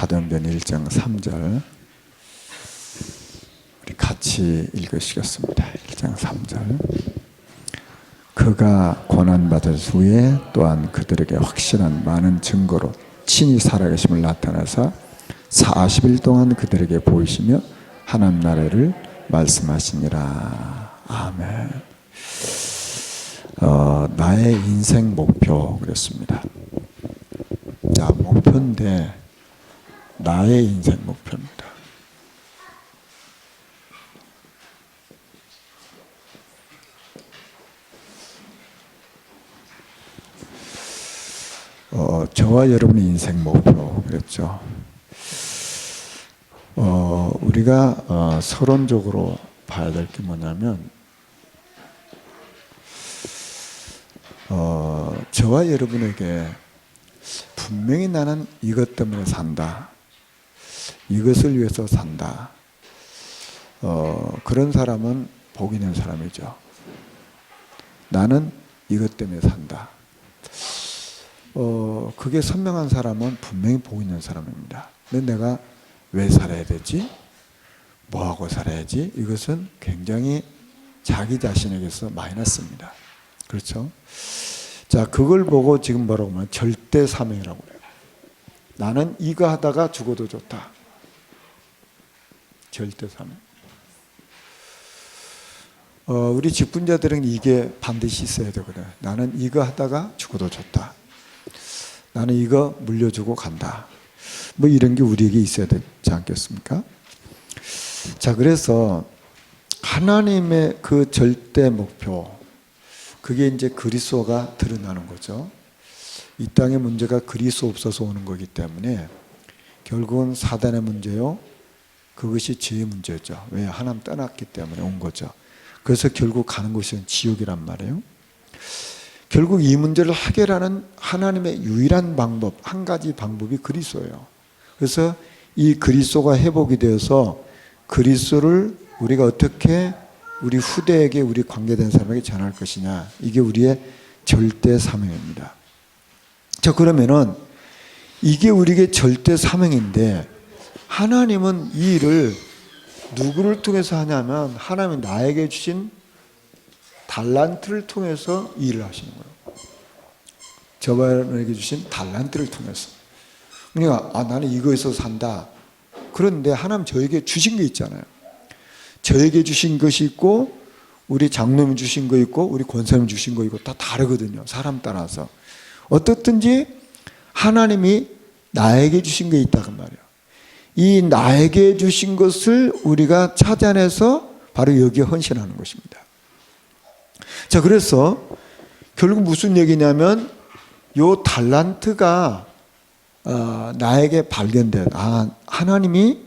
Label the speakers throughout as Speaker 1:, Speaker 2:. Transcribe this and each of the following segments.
Speaker 1: 사도행전 1장 3절 우리 같이 읽으시겠습니다. 1장 3절. 그가 고난받을 후에 또한 그들에게 확실한 많은 증거로 친히 살아계심을 나타내사 40일 동안 그들에게 보이시며 하나님 나라를 말씀하시니라. 아멘. 나의 인생 목표 그랬습니다. 자, 목표인데 나의 인생 목표입니다. 저와 여러분의 인생 목표 그랬죠. 우리가 서론적으로 봐야 될 게 뭐냐면 저와 여러분에게 분명히 나는 이것 때문에 산다. 이것을 위해서 산다. 그런 사람은 복 있는 사람이죠. 나는 이것 때문에 산다. 그게 선명한 사람은 분명히 복 있는 사람입니다. 근데 내가 왜 살아야 되지? 뭐하고 살아야지? 이것은 굉장히 자기 자신에게서 마이너스입니다. 그렇죠? 자, 그걸 보고 지금 뭐라고 하면 절대 사명이라고 그래요. 나는 이거 하다가 죽어도 좋다. 절대 사명. 우리 직분자들은 이게 반드시 있어야 되거든요. 나는 이거 하다가 죽어도 좋다. 나는 이거 물려주고 간다. 뭐 이런 게 우리에게 있어야 되지 않겠습니까? 자, 그래서 하나님의 그 절대 목표, 그게 이제 그리스도가 드러나는 거죠. 이 땅의 문제가 그리스도 없어서 오는 거기 때문에 결국은 사단의 문제요. 그것이 죄의 문제죠. 왜? 하나님 떠났기 때문에 온 거죠. 그래서 결국 가는 곳은 지옥이란 말이에요. 결국 이 문제를 해결하는 하나님의 유일한 방법, 한 가지 방법이 그리스도예요. 그래서 이 그리스도가 회복이 되어서 그리스도를 우리가 어떻게 우리 후대에게 우리 관계된 사람에게 전할 것이냐. 이게 우리의 절대 사명입니다. 자, 그러면은 이게 우리에게 절대 사명인데 하나님은 이 일을 누구를 통해서 하냐면 하나님이 나에게 주신 달란트를 통해서 이 일을 하시는 거예요. 저에게 주신 달란트를 통해서. 그러니까 나는 이거에서 산다. 그런데 하나님 저에게 주신 게 있잖아요. 저에게 주신 것이 있고 우리 장로님이 주신 거 있고 우리 권사님이 주신 거 있고 다 다르거든요. 사람 따라서. 어떻든지 하나님이 나에게 주신 게 있다고 말이에요. 이 나에게 주신 것을 우리가 찾아내서 바로 여기에 헌신하는 것입니다. 자, 그래서 결국 무슨 얘기냐면 요 달란트가 나에게 발견된 하나님이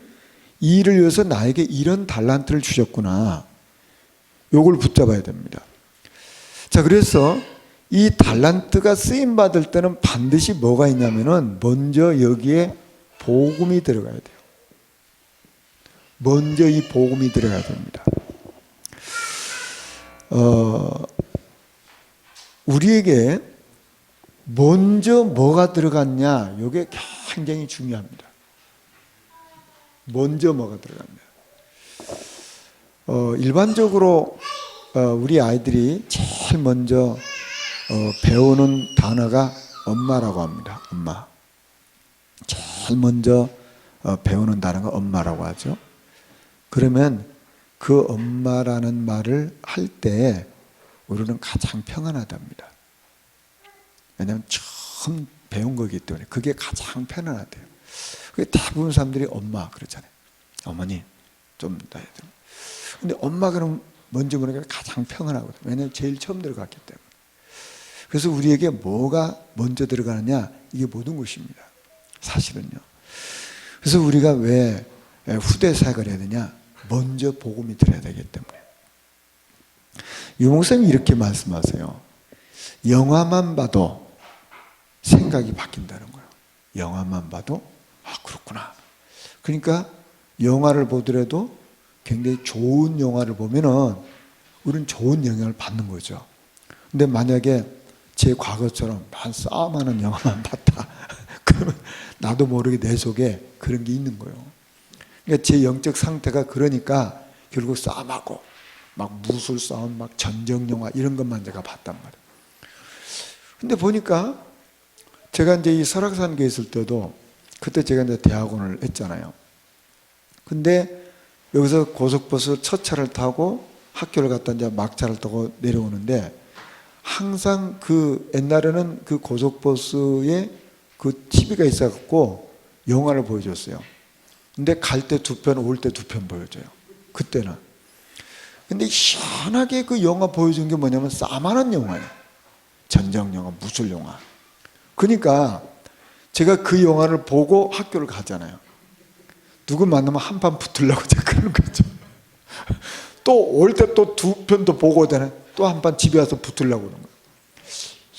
Speaker 1: 이 일을 위해서 나에게 이런 달란트를 주셨구나. 요걸 붙잡아야 됩니다. 자, 그래서 이 달란트가 쓰임 받을 때는 반드시 뭐가 있냐면은 먼저 여기에 복음이 들어가야 돼요. 먼저 이 복음이 들어가야 됩니다. 우리에게 먼저 뭐가 들어갔냐, 이게 굉장히 중요합니다. 먼저 뭐가 들어갔냐. 일반적으로 우리 아이들이 제일 먼저 배우는 단어가 엄마라고 합니다. 엄마. 제일 먼저 배우는 단어가 엄마라고 하죠. 그러면 그 엄마라는 말을 할 때 우리는 가장 평안하답니다. 왜냐하면 처음 배운 거기 때문에 그게 가장 편안하대요. 대부분 사람들이 엄마 그러잖아요. 어머니 좀 나야 돼. 근데 엄마 그럼 먼저 보는 게 가장 평안하거든요. 왜냐하면 제일 처음 들어갔기 때문에. 그래서 우리에게 뭐가 먼저 들어가느냐, 이게 모든 것입니다. 사실은요. 그래서 우리가 왜 후대 사역을 해야 되냐? 먼저 복음이 들어야 되기 때문에. 유목사님이 이렇게 말씀하세요. 영화만 봐도 생각이 바뀐다는 거예요. 영화만 봐도 그렇구나. 그러니까 영화를 보더라도 굉장히 좋은 영화를 보면은 우리는 좋은 영향을 받는 거죠. 근데 만약에 제 과거처럼 한 싸움하는 영화만 봤다. 그러면 나도 모르게 내 속에 그런 게 있는 거예요. 그러니까 제 영적 상태가 그러니까 결국 싸움하고 막 무술 싸움, 막 전쟁 영화 이런 것만 제가 봤단 말이에요. 근데 보니까 제가 이제 이 설악산교에 있을 때도 그때 제가 이제 대학원을 했잖아요. 근데 여기서 고속버스 첫 차를 타고 학교를 갔다 이제 막차를 타고 내려오는데 항상 그 옛날에는 그 고속버스에 그 TV가 있어갖고 영화를 보여줬어요. 근데 갈 때 두 편, 올 때 두 편 보여줘요. 그때는. 근데 시원하게 그 영화 보여준 게 뭐냐면 싸만한 영화예요. 전쟁 영화, 무술 영화. 그러니까 제가 그 영화를 보고 학교를 가잖아요. 누구 만나면 한판 붙으려고 제가 그러는 거죠. 또 올 때 또 두 편도 보고 오잖아요. 또 한판 집에 와서 붙으려고 그러는 거예요.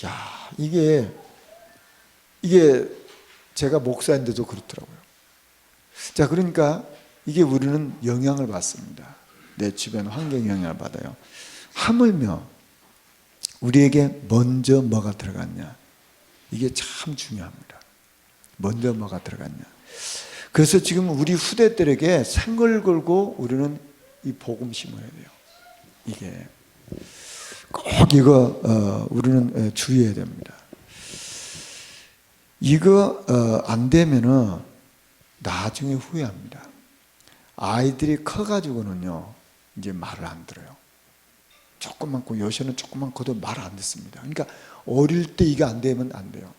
Speaker 1: 야, 이게 제가 목사인데도 그렇더라고요. 자, 그러니까 이게 우리는 영향을 받습니다. 내 주변 환경 영향을 받아요. 하물며 우리에게 먼저 뭐가 들어갔냐. 이게 참 중요합니다. 먼저 뭐가 들어갔냐. 그래서 지금 우리 후대들에게 생을 걸고 우리는 이 복음 심어야 돼요. 이게 꼭 이거 우리는 주의해야 됩니다. 이거 안 되면은 나중에 후회합니다. 아이들이 커가지고는요 이제 말을 안 들어요. 조금만 커, 요새는 조금만 커도 말 안 듣습니다. 그러니까 어릴 때 이게 안 되면 안 돼요.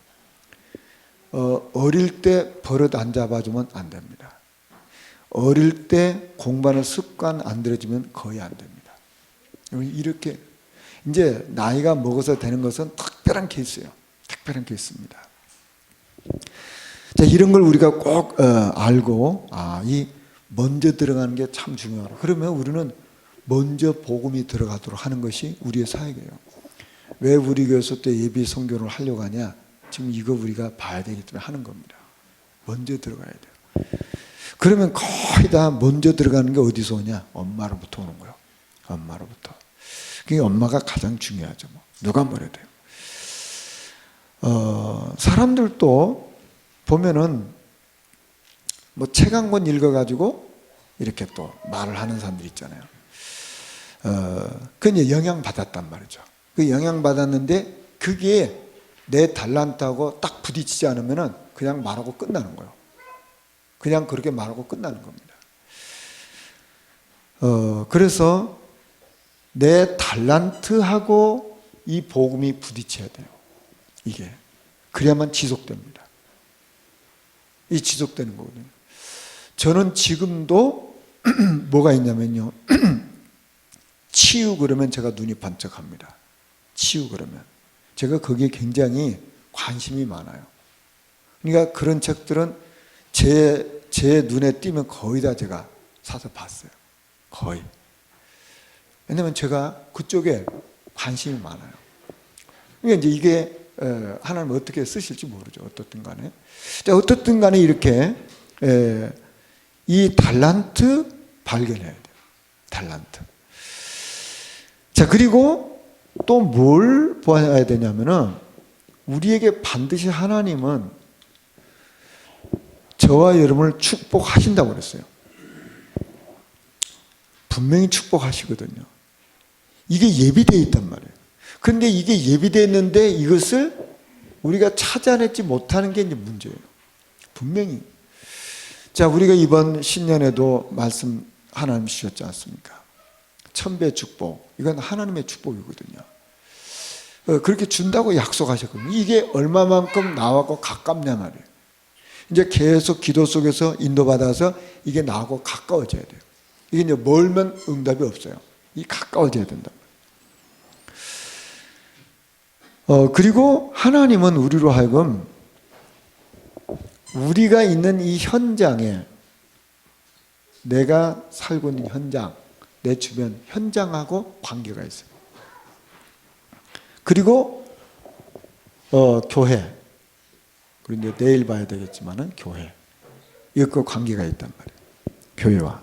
Speaker 1: 어릴 때 버릇 안 잡아주면 안 됩니다. 어릴 때 공부하는 습관 안 들여주면 거의 안 됩니다. 이렇게 이제 나이가 먹어서 되는 것은 특별한 케이스예요. 특별한 케이스입니다. 자, 이런 걸 우리가 꼭 알고 이 먼저 들어가는 게 참 중요하다. 그러면 우리는 먼저 복음이 들어가도록 하는 것이 우리의 사역이에요. 왜 우리 교회에서 또 예비 선교를 하려고 하냐? 지금 이거 우리가 봐야 되기 때문에 하는 겁니다. 먼저 들어가야 돼요. 그러면 거의 다 먼저 들어가는 게 어디서 오냐? 엄마로부터 오는 거예요. 엄마로부터. 그게 엄마가 가장 중요하죠. 뭐. 누가 뭐래도 돼요. 사람들도 보면은 뭐 책 한 권 읽어가지고 이렇게 또 말을 하는 사람들 있잖아요. 그게 영향 받았단 말이죠. 그 영향 받았는데 그게 내 달란트하고 딱 부딪히지 않으면은 그냥 말하고 끝나는 거예요. 그냥 그렇게 말하고 끝나는 겁니다. 그래서 내 달란트하고 이 복음이 부딪혀야 돼요. 이게 그래야만 지속됩니다. 이 지속되는 거거든요. 저는 지금도 뭐가 있냐면요. 치유 그러면 제가 눈이 반짝합니다. 치유 그러면 제가 거기에 굉장히 관심이 많아요. 그러니까 그런 책들은 제 눈에 띄면 거의 다 제가 사서 봤어요. 거의. 왜냐면 제가 그쪽에 관심이 많아요. 그러니까 이제 이게 하나님 어떻게 쓰실지 모르죠. 어떻든 간에. 자, 어떻든 간에 이렇게 이 달란트 발견해야 돼요. 달란트. 자, 그리고 또 뭘 보아야 되냐면은 우리에게 반드시 하나님은 저와 여러분을 축복하신다고 그랬어요. 분명히 축복하시거든요. 이게 예비되어 있단 말이에요. 그런데 이게 예비되어 있는데 이것을 우리가 찾아내지 못하는 게 이제 문제예요. 분명히. 자, 우리가 이번 신년에도 말씀 하나님 주셨지 않습니까? 천배 축복. 이건 하나님의 축복이거든요. 그렇게 준다고 약속하셨거든요. 이게 얼마만큼 나하고 가깝냐 말이에요. 이제 계속 기도 속에서 인도받아서 이게 나하고 가까워져야 돼요. 이게 이제 멀면 응답이 없어요. 이 가까워져야 된다. 그리고 하나님은 우리로 하여금 우리가 있는 이 현장에 내가 살고 있는 현장, 내 주변 현장하고 관계가 있어요. 그리고 교회, 그리고 이제 내일 봐야 되겠지만은 교회, 이것과 관계가 있단 말이에요. 교회와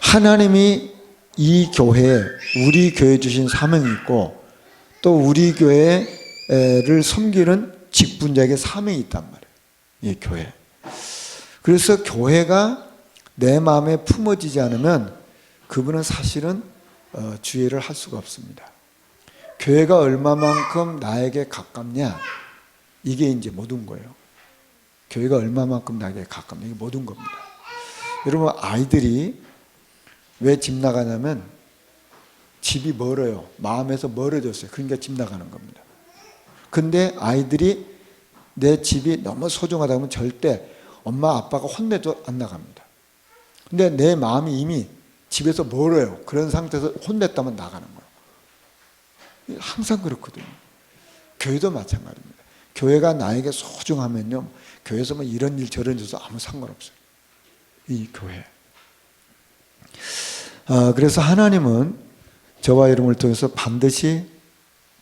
Speaker 1: 하나님이 이 교회에 우리 교회 주신 사명이 있고 또 우리 교회를 섬기는 직분자에게 사명이 있단 말이에요. 이 교회. 그래서 교회가 내 마음에 품어지지 않으면 그분은 사실은 주의를 할 수가 없습니다. 교회가 얼마만큼 나에게 가깝냐, 이게 이제 모든 거예요. 교회가 얼마만큼 나에게 가깝냐, 이게 모든 겁니다. 여러분, 아이들이 왜 집 나가냐면 집이 멀어요. 마음에서 멀어졌어요. 그러니까 집 나가는 겁니다. 근데 아이들이 내 집이 너무 소중하다 하면 절대 엄마 아빠가 혼내도 안 나갑니다. 근데 내 마음이 이미 집에서 멀어요. 그런 상태에서 혼냈다면 나가는 거예요. 항상 그렇거든요. 교회도 마찬가지입니다. 교회가 나에게 소중하면요, 교회에서 뭐 이런 일 저런 일 있어도 아무 상관없어요. 이 교회. 그래서 하나님은 저와 여러분을 통해서 반드시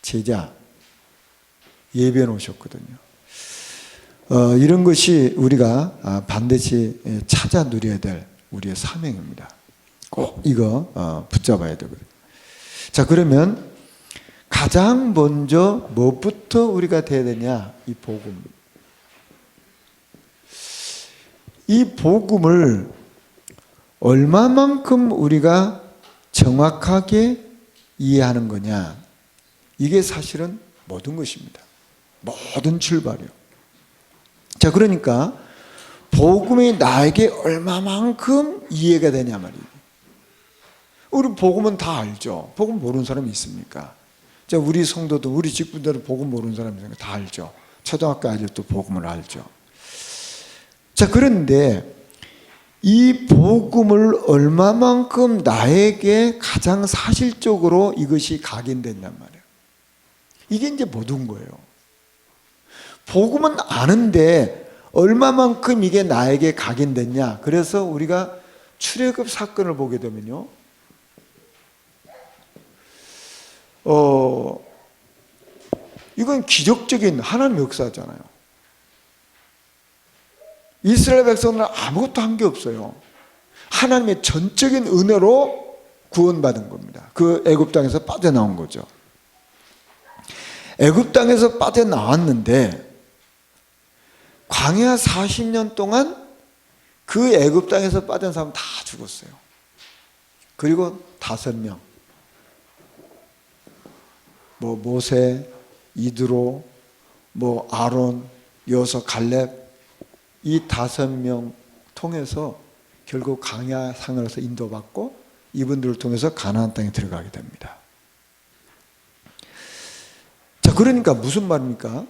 Speaker 1: 제자 예비해 놓으셨거든요. 이런 것이 우리가 반드시 찾아 누려야 될 우리의 사명입니다. 꼭 이거 붙잡아야 되거든요. 자, 그러면 가장 먼저 뭐부터 우리가 돼야 되냐? 이 복음. 이 복음을 얼마만큼 우리가 정확하게 이해하는 거냐, 이게 사실은 모든 것입니다. 모든 출발이요. 자, 그러니까 복음이 나에게 얼마만큼 이해가 되냐 말이에요. 우리 복음은 다 알죠. 복음 모르는 사람이 있습니까? 자, 우리 성도도, 우리 직분들은 복음 모르는 사람이 있으니까 다 알죠. 초등학교 아이들도 복음을 알죠. 자, 그런데 이 복음을 얼마만큼 나에게 가장 사실적으로 이것이 각인된단 말이에요. 이게 이제 모든 거예요. 복음은 아는데 얼마만큼 이게 나에게 각인됐냐. 그래서 우리가 출애굽 사건을 보게 되면요, 이건 기적적인 하나님의 역사잖아요. 이스라엘 백성들은 아무것도 한 게 없어요. 하나님의 전적인 은혜로 구원받은 겁니다. 그 애굽 땅에서 빠져나온 거죠. 애굽 땅에서 빠져나왔는데 광야 40년 동안 그 애굽 땅에서 빠진 사람 다 죽었어요. 그리고 5명, 뭐 모세, 이드로, 뭐 아론, 여호수아, 갈렙, 이 5명 통해서 결국 광야 상으로서 인도받고 이분들을 통해서 가나안 땅에 들어가게 됩니다. 자, 그러니까 무슨 말입니까?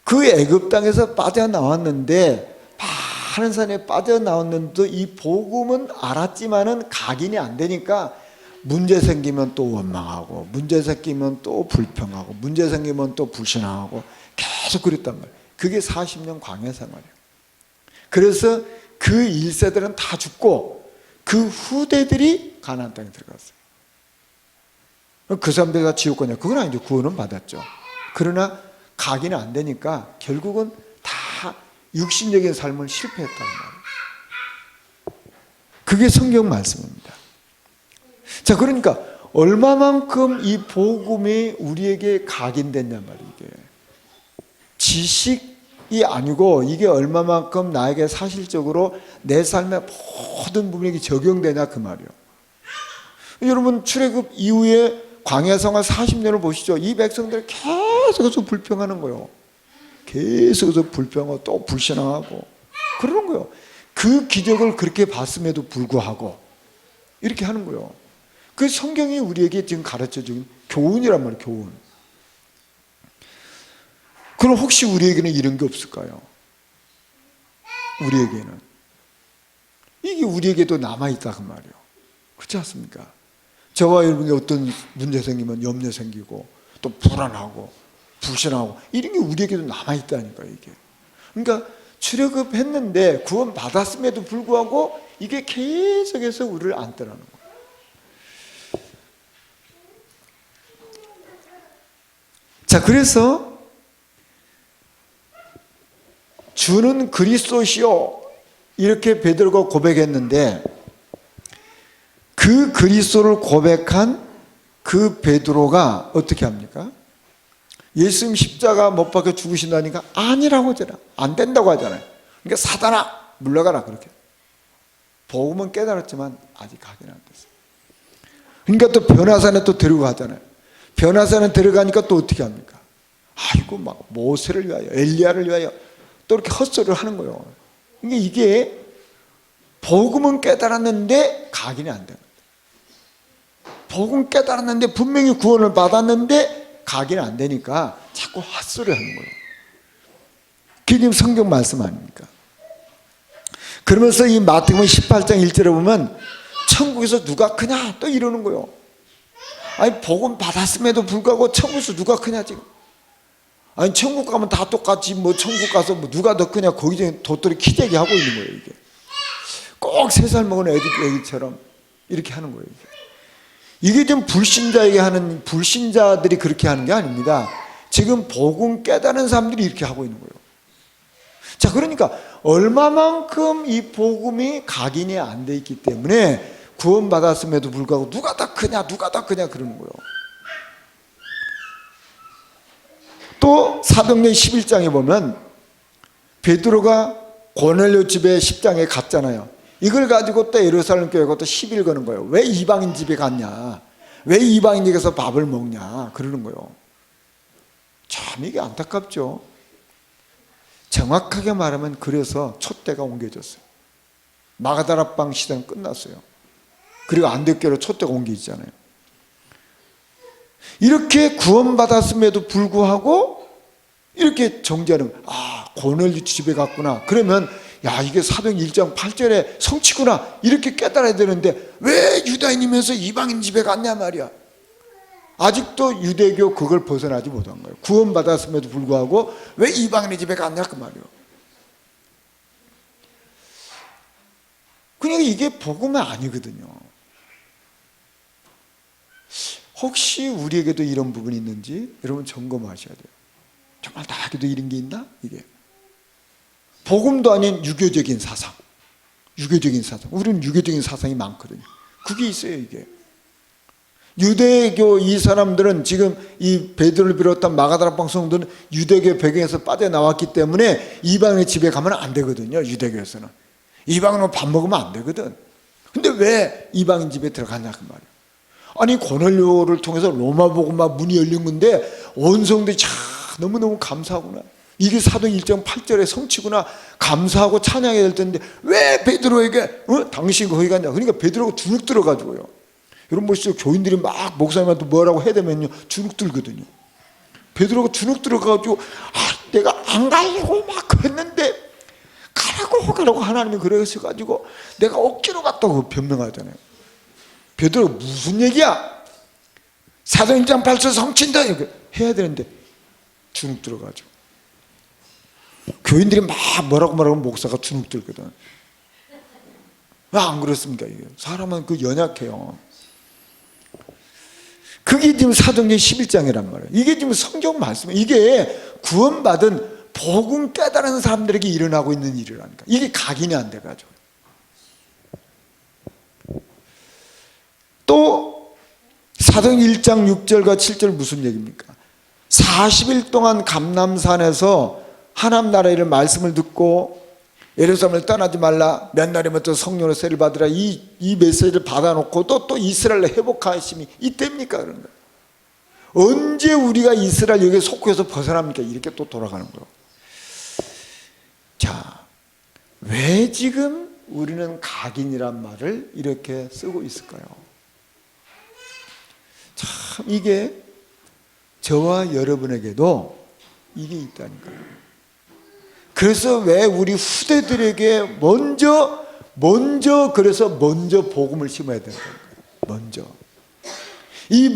Speaker 1: 그 애굽 땅에서 빠져나왔는데, 많은 산에 빠져나왔는데도 이 복음은 알았지만은 각인이 안 되니까 문제 생기면 또 원망하고, 문제 생기면 또 불평하고, 문제 생기면 또 불신앙하고, 계속 그랬단 말이에요. 그게 40년 광야 생활이에요. 그래서 그 1세들은 다 죽고 그 후대들이 가나안 땅에 들어갔어요. 그 사람들이 다 지옥 가냐? 그건 아니죠. 구원은 받았죠. 그러나 각인이 안 되니까 결국은 다 육신적인 삶을 실패했다는 말이에요. 그게 성경 말씀입니다. 자, 그러니까 얼마만큼 이 복음이 우리에게 각인됐냐 말이에요. 이게 지식이 아니고 이게 얼마만큼 나에게 사실적으로 내 삶의 모든 부분에게 적용되냐 그 말이에요. 여러분, 출애굽 이후에 광야 생활 40년을 보시죠. 이 백성들 계속해서 불평하는 거예요. 계속해서 불평하고 또 불신앙하고 그러는 거예요. 그 기적을 그렇게 봤음에도 불구하고 이렇게 하는 거예요. 그 성경이 우리에게 지금 가르쳐준 교훈이란 말이에요. 교훈. 그럼 혹시 우리에게는 이런 게 없을까요? 우리에게는 이게 우리에게도 남아있다 그 말이에요. 그렇지 않습니까? 저와 여러분이 어떤 문제 생기면 염려 생기고 또 불안하고 불신하고 이런 게 우리에게도 남아있다니까요. 이게. 그러니까 출애굽했는데 구원 받았음에도 불구하고 이게 계속해서 우리를 안 떠나는 거예요. 자, 그래서 주는 그리스도시요 이렇게 베드로가 고백했는데 그 그리스도를 고백한 그 베드로가 어떻게 합니까? 예수님 십자가 못 박혀 죽으신다니까 아니라고 하잖아. 안 된다고 하잖아요. 그러니까 사단아 물러가라 그렇게. 복음은 깨달았지만 아직 확인 안 됐어요. 그러니까 또 변화산에 또 들어가잖아요. 변화산에 들어가니까 또 어떻게 합니까? 아이고 막 모세를 위하여 엘리야를 위하여 또 이렇게 헛소리를 하는 거예요. 그러니까 이게 복음은 깨달았는데 각인이 안 되는 거예요. 복음 깨달았는데 분명히 구원을 받았는데 각인이 안 되니까 자꾸 헛소리 하는 거예요. 그게 지금 성경 말씀 아닙니까? 그러면서 이 마태복음 18장 1절에 보면 천국에서 누가 크냐 또 이러는 거예요. 아니 복음 받았음에도 불구하고 천국에서 누가 크냐 지금. 아니 천국 가면 다 똑같지 뭐 천국 가서 뭐 누가 더 크냐 거기 도토리 키재기 하고 있는 거예요. 이게 꼭 3살 먹은 애기처럼 이렇게 하는 거예요. 이게 좀 불신자에게 하는, 불신자들이 그렇게 하는 게 아닙니다. 지금 복음 깨달은 사람들이 이렇게 하고 있는 거예요. 자, 그러니까 얼마만큼 이 복음이 각인이 안 돼 있기 때문에 구원받았음에도 불구하고 누가 더 크냐 누가 더 크냐 그러는 거예요. 또 사도행전 11장에 보면 베드로가 고넬료 집에 10장에 갔잖아요. 이걸 가지고 또 예루살렘 교회가 또 시비를 거는 거예요. 왜 이방인 집에 갔냐, 왜 이방인 집에서 밥을 먹냐 그러는 거예요. 참 이게 안타깝죠. 정확하게 말하면 그래서 촛대가 옮겨졌어요. 마가다락방 시대는 끝났어요. 그리고 안디옥교로 촛대가 옮겨지잖아요. 이렇게 구원받았음에도 불구하고 이렇게 정죄하는, 아 고넬료 집에 갔구나 그러면 야 이게 사도행전 1장 8절에 성취구나 이렇게 깨달아야 되는데 왜 유다인이면서 이방인 집에 갔냐 말이야. 아직도 유대교 그걸 벗어나지 못한 거예요. 구원받았음에도 불구하고 왜 이방인의 집에 갔냐 그 말이에요. 그러니까 이게 복음이 아니거든요. 혹시 우리에게도 이런 부분이 있는지 여러분 점검하셔야 돼요. 정말 나에게도 이런 게 있나? 이게 복음도 아닌 유교적인 사상, 유교적인 사상. 우리는 유교적인 사상이 많거든요. 그게 있어요. 이게 유대교 이 사람들은 지금 이 베드로를 비롯한 마가다락방 성도는 유대교 배경에서 빠져나왔기 때문에 이방인의 집에 가면 안 되거든요. 유대교에서는 이방인은 밥 먹으면 안 되거든. 근데 왜 이방인 집에 들어가냐 그 말이에요. 아니 고넬료를 통해서 로마 복음화 문이 열린 건데 온 성도들이 참 너무너무 감사하구나. 이게 사도행전 1장 8절의 성취구나. 감사하고 찬양해야 될 텐데 왜 베드로에게 당신 거기 갔냐. 그러니까 베드로가 주눅 들어가지고요. 여러분 보시죠. 교인들이 막 목사님한테 뭐라고 해야 되면요 주눅 들거든요. 베드로가 주눅 들어가지고 아 내가 안 가려고 막 했는데 가라고 하나님이 그러셔가지고 내가 억지로 갔다고 변명하잖아요. 베드로가 무슨 얘기야? 사도행전 8절 성취인다 이렇게 해야 되는데 주눅 들어가지고 교인들이 막 뭐라고 말하면 목사가 주눅 들거든. 왜 안 그렇습니까? 이게 사람은 그 연약해요. 그게 지금 사도행전 11장이란 말이에요. 이게 지금 성경 말씀이에요. 이게 구원받은 복음 깨달은 사람들에게 일어나고 있는 일이라니까. 이게 각인이 안 돼가지고. 또 사도행전 1장 6절과 7절 무슨 얘기입니까? 40일 동안 감람산에서 하나님 나라의 말씀을 듣고 예루살렘을 떠나지 말라 몇 날이면 또 성령의 세를 받으라 이 메시지를 받아놓고 또 이스라엘을 회복하심이 이때입니까? 그런 거예요. 언제 우리가 이스라엘 여기에 속해서 벗어납니까? 이렇게 또 돌아가는 거예요. 자, 왜 지금 우리는 각인이란 말을 이렇게 쓰고 있을까요? 참 이게 저와 여러분에게도 이게 있다니까요. 그래서 왜 우리 후대들에게 먼저 복음을 심어야 되는 거예요.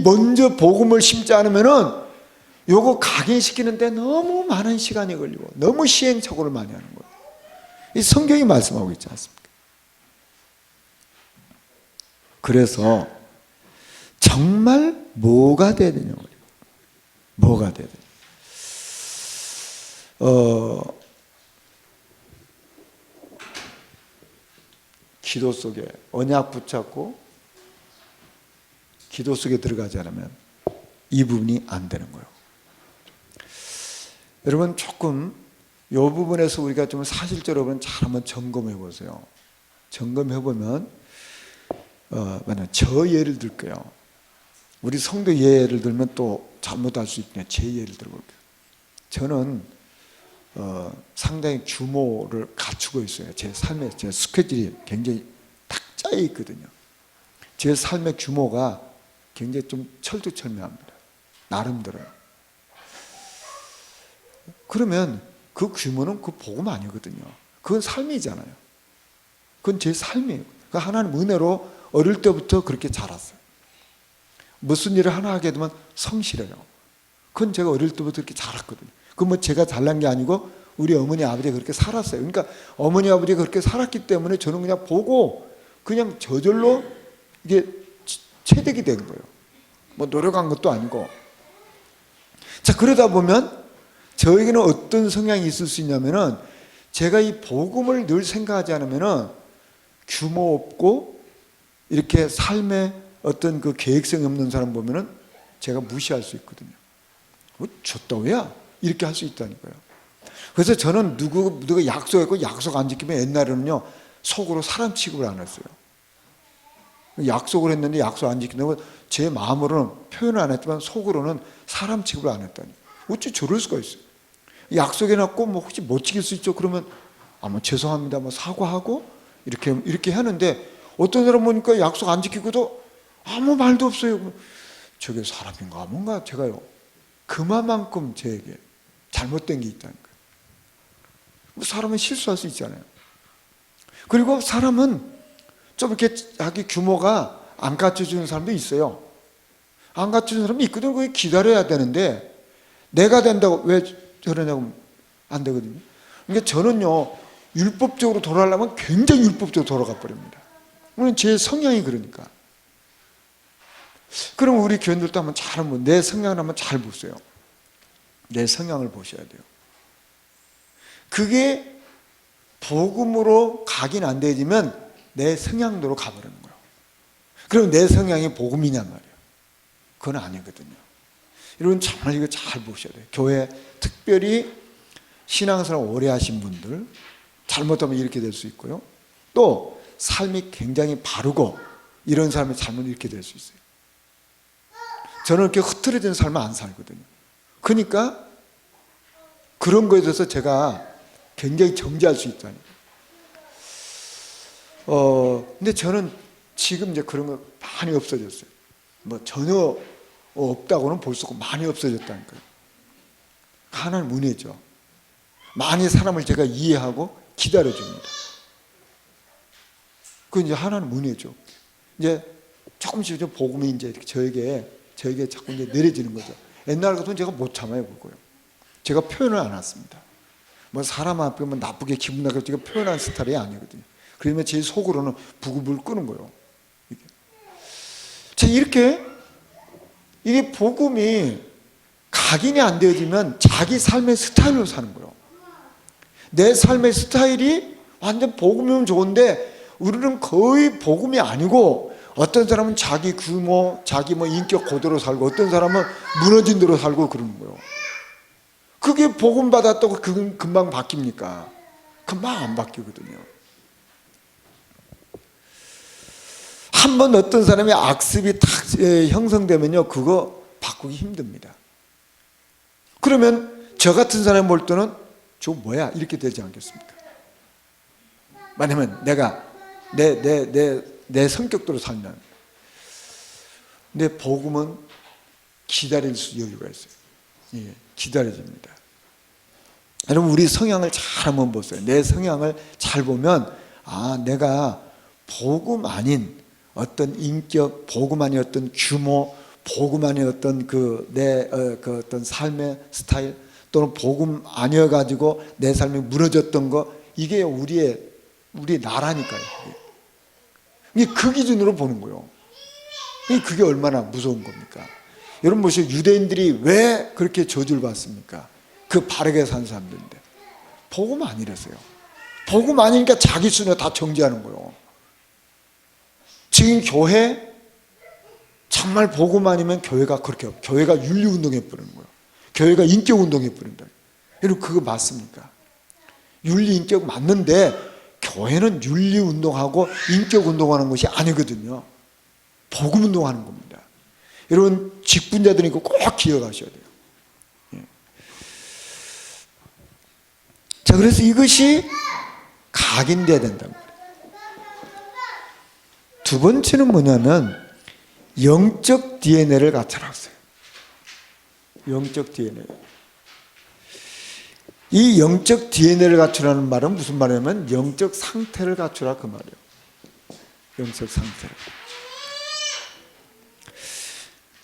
Speaker 1: 먼저 복음을 심지 않으면은 요거 각인시키는데 너무 많은 시간이 걸리고 너무 시행착오를 많이 하는 거예요. 이 성경이 말씀하고 있지 않습니까? 그래서 정말 뭐가 돼야 되냐고. 뭐가 돼야 되냐. 기도 속에 언약 붙잡고 기도 속에 들어가지 않으면 이 부분이 안 되는 거예요. 여러분 조금 이 부분에서 우리가 좀 사실적으로 잘 한번 점검해 보세요. 점검해 보면 만약 저 예를 들게요. 우리 성도 예를 들면 또 잘못할 수 있겠네요. 제 예를 들어볼게요. 저는 상당히 규모를 갖추고 있어요. 제 삶의 제 스케줄이 굉장히 딱 짜여 있거든요. 제 삶의 규모가 굉장히 좀 철두철미합니다. 나름대로요. 그러면 그 규모는 그 복음 아니거든요. 그건 삶이잖아요. 그건 제 삶이에요. 그 하나님 은혜로 어릴 때부터 그렇게 자랐어요. 무슨 일을 하나 하게 되면 성실해요. 그건 제가 어릴 때부터 그렇게 자랐거든요. 그건 뭐 제가 잘난 게 아니고 우리 어머니 아버지가 그렇게 살았어요. 그러니까 어머니 아버지가 그렇게 살았기 때문에 저는 그냥 보고 그냥 저절로 이게 체득이 된 거예요. 뭐 노력한 것도 아니고. 자, 그러다 보면 저에게는 어떤 성향이 있을 수 있냐면은 제가 이 복음을 늘 생각하지 않으면은 규모 없고 이렇게 삶에 어떤 그 계획성이 없는 사람 보면은 제가 무시할 수 있거든요. 줬다고야? 이렇게 할 수 있다니까요. 그래서 저는 누가 약속했고 약속 안 지키면 옛날에는요 속으로 사람 취급을 안 했어요. 약속을 했는데 약속 안 지킨다고 제 마음으로는 표현을 안 했지만 속으로는 사람 취급을 안 했다니. 어찌 저럴 수가 있어요. 약속해놨고 뭐 혹시 못 지킬 수 있죠. 그러면 뭐 죄송합니다. 뭐 사과하고 이렇게 하는데 어떤 사람 보니까 약속 안 지키고도 아무 말도 없어요. 저게 사람인가 뭔가 제가요 그만큼 저에게 잘못된 게 있다니까요. 사람은 실수할 수 있잖아요. 그리고 사람은 좀 이렇게 자기 규모가 안 갖춰주는 사람도 있어요. 안 갖춰주는 사람이 있거든요. 그게 기다려야 되는데 내가 된다고 왜 저러냐고 안 되거든요. 그러니까 저는요 율법적으로 돌아가려면 굉장히 율법적으로 돌아가 버립니다. 그건 제 성향이 그러니까. 그럼 우리 교인들도 한번 내 성향을 한번 잘 보세요. 내 성향을 보셔야 돼요. 그게 복음으로 각인 안 되지만 내 성향대로 가버리는 거예요. 그럼 내 성향이 복음이냔 말이에요. 그건 아니거든요. 여러분 정말 이거 잘 보셔야 돼요. 교회 특별히 신앙생활 오래 하신 분들 잘못하면 이렇게 될 수 있고요. 또 삶이 굉장히 바르고 이런 사람의 삶은 이렇게 될 수 있어요. 저는 이렇게 흐트러진 삶을 안 살거든요. 그러니까 그런 거에 대해서 제가 굉장히 정죄할 수 있다니까. 근데 저는 지금 이제 그런 거 많이 없어졌어요. 뭐 전혀 없다고는 볼 수 없고 많이 없어졌다니까요. 하나님 은혜죠. 많이 사람을 제가 이해하고 기다려줍니다. 그건 이제 하나님 은혜죠. 이제 조금씩 복음이 이제 저에게 자꾸 이제 내려지는 거죠. 옛날 같으면 제가 못 참아요, 그거요. 제가 표현을 안 했습니다. 뭐 사람 앞에 뭐 나쁘게 기분 나게 제가 표현한 스타일이 아니거든요. 그러면 제 속으로는 부글부글 끄는 거예요. 자, 이렇게 이게 복음이 각인이 안 되어지면 자기 삶의 스타일로 사는 거예요. 내 삶의 스타일이 완전 복음이면 좋은데 우리는 거의 복음이 아니고 어떤 사람은 자기 규모, 자기 뭐 인격 고대로 살고 어떤 사람은 무너진 대로 살고 그러는 거예요. 그게 복음 받았다고 그건 금방 바뀝니까? 금방 안 바뀌거든요. 한번 어떤 사람의 악습이 탁 형성되면요, 그거 바꾸기 힘듭니다. 그러면 저 같은 사람이 볼 때는 저 뭐야? 이렇게 되지 않겠습니까? 왜냐면 내가 내 성격대로 살면. 근데 복음은 기다릴 수 여유가 있어요. 예, 기다려집니다. 여러분 우리 성향을 잘 한번 보세요. 내 성향을 잘 보면 내가 복음 아닌 어떤 인격, 복음 아닌 어떤 규모, 복음 아닌 어떤 내 어떤 삶의 스타일 또는 복음 아니어 가지고 내 삶이 무너졌던 거 이게 우리 나라니까요. 이게 그 기준으로 보는 거예요. 그게 얼마나 무서운 겁니까? 여러분 보세요. 유대인들이 왜 그렇게 저주를 받습니까? 그 바르게 산 사람들인데 복음 아니랬어요. 복음 아니니까 자기 순위 다 정지하는 거예요. 지금 교회 정말 복음 아니면 교회가 그렇게 교회가 윤리운동해 버리는 거예요. 교회가 인격운동해 버린다. 여러분 그거 맞습니까? 윤리 인격 맞는데 교회는 윤리 운동하고 인격 운동하는 것이 아니거든요. 복음 운동하는 겁니다. 여러분 직분자들이 이거 꼭 기억하셔야 돼요. 예. 자, 그래서 이것이 각인돼야 된다는 거예요. 두 번째는 뭐냐면 영적 DNA를 갖춰놨어요. 영적 DNA. 이 영적 DNA를 갖추라는 말은 무슨 말이냐면 영적 상태를 갖추라 그 말이에요. 영적 상태를.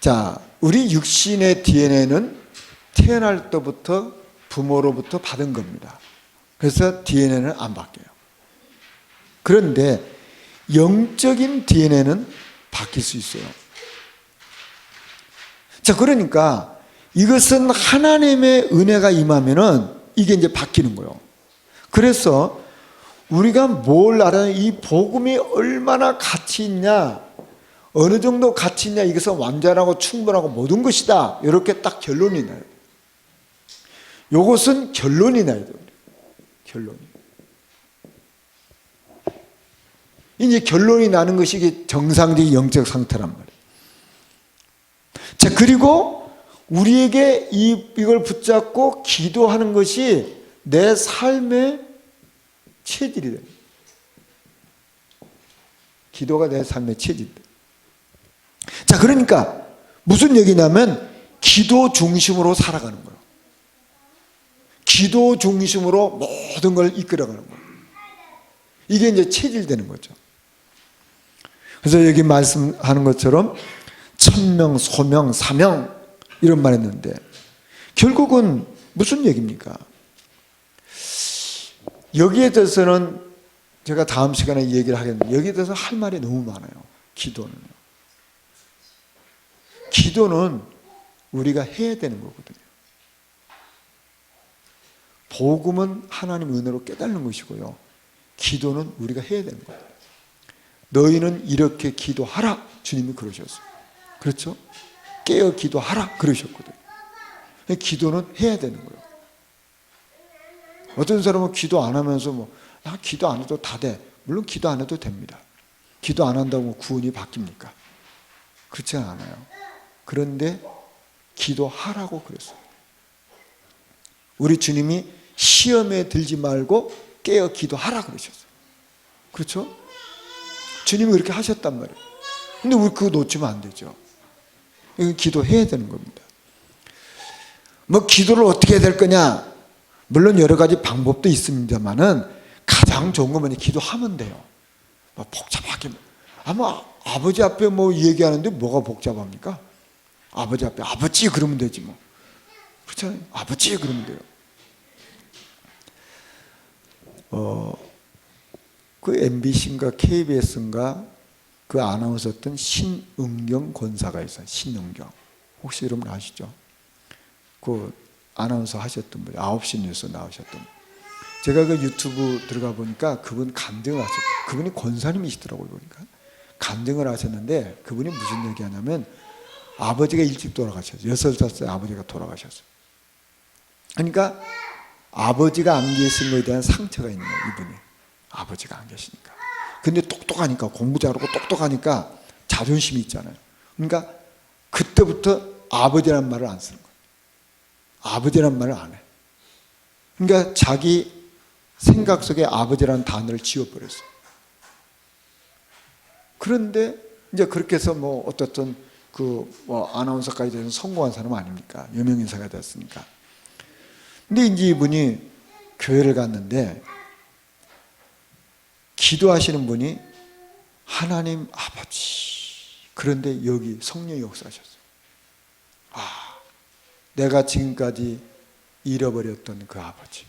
Speaker 1: 자, 우리 육신의 DNA는 태어날 때부터 부모로부터 받은 겁니다. 그래서 DNA는 안 바뀌어요. 그런데 영적인 DNA는 바뀔 수 있어요. 자, 그러니까 이것은 하나님의 은혜가 임하면은 이게 이제 바뀌는 거예요. 그래서 우리가 뭘 알아야 이 복음이 얼마나 가치 있냐, 어느 정도 가치 있냐, 이것은 완전하고 충분하고 모든 것이다. 이렇게 딱 결론이 나요. 이것은 결론이 나야 돼요. 결론이. 이제 결론이 나는 것이 이게 정상적인 영적 상태란 말이에요. 자, 그리고 우리에게 이걸 붙잡고 기도하는 것이 내 삶의 체질이 돼요. 기도가 내 삶의 체질이다. 자, 그러니까 무슨 얘기냐면 기도 중심으로 살아가는 거예요. 기도 중심으로 모든 걸 이끌어가는 거예요. 이게 이제 체질되는 거죠. 그래서 여기 말씀하는 것처럼 천명, 소명, 사명 이런 말 했는데 결국은 무슨 얘기입니까? 여기에 대해서는 제가 다음 시간에 얘기를 하겠는데 여기에 대해서 할 말이 너무 많아요. 기도는요. 기도는 우리가 해야 되는 거거든요. 복음은 하나님 은혜로 깨닫는 것이고요. 기도는 우리가 해야 되는 거예요. 너희는 이렇게 기도하라. 주님이 그러셨어요. 그렇죠? 깨어 기도하라. 그러셨거든요. 기도는 해야 되는 거예요. 어떤 사람은 기도 안 하면서 기도 안 해도 다 돼. 물론 기도 안 해도 됩니다. 기도 안 한다고 구원이 바뀝니까? 그렇지 않아요. 그런데 기도하라고 그랬어요. 우리 주님이 시험에 들지 말고 깨어 기도하라 그러셨어요. 그렇죠? 주님이 그렇게 하셨단 말이에요. 근데 우리 그거 놓치면 안 되죠. 이건 기도해야 되는 겁니다. 기도를 어떻게 해야 될 거냐? 물론 여러 가지 방법도 있습니다만은 가장 좋은 건 뭐냐? 기도하면 돼요. 복잡하게. 아마 아버지 앞에 얘기하는데 뭐가 복잡합니까? 아버지 앞에 아버지 그러면 되지 뭐. 그렇잖아요. 아버지 그러면 돼요. 그 MBC인가 KBS인가 그 아나운서였던 신은경 권사가 있어요. 신은경. 혹시 여러분 아시죠? 그 아나운서 하셨던 분이 9시 뉴스 나오셨던 분. 제가 그 유튜브 들어가 보니까 그분 간증을 하셨어요. 그분이 권사님이시더라고요. 보니까. 간증을 하셨는데 그분이 무슨 얘기 하냐면 아버지가 일찍 돌아가셨어요. 6살 아버지가 돌아가셨어요. 그러니까 아버지가 안 계신 것에 대한 상처가 있는 거예요. 이분이. 아버지가 안 계시니까. 근데 똑똑하니까 공부 잘하고 똑똑하니까 자존심이 있잖아요. 그러니까 그때부터 아버지라는 말을 안 쓰는 거예요. 아버지라는 말을 안 해. 그러니까 자기 생각 속에 아버지라는 단어를 지워버렸어요. 그런데 이제 그렇게 해서 어떻든 아나운서까지 돼서 성공한 사람 아닙니까? 유명인사가 됐으니까. 근데 이제 이분이 교회를 갔는데 기도하시는 분이 하나님 아버지. 그런데 여기 성령이 역사하셨어요. 내가 지금까지 잃어버렸던 그 아버지.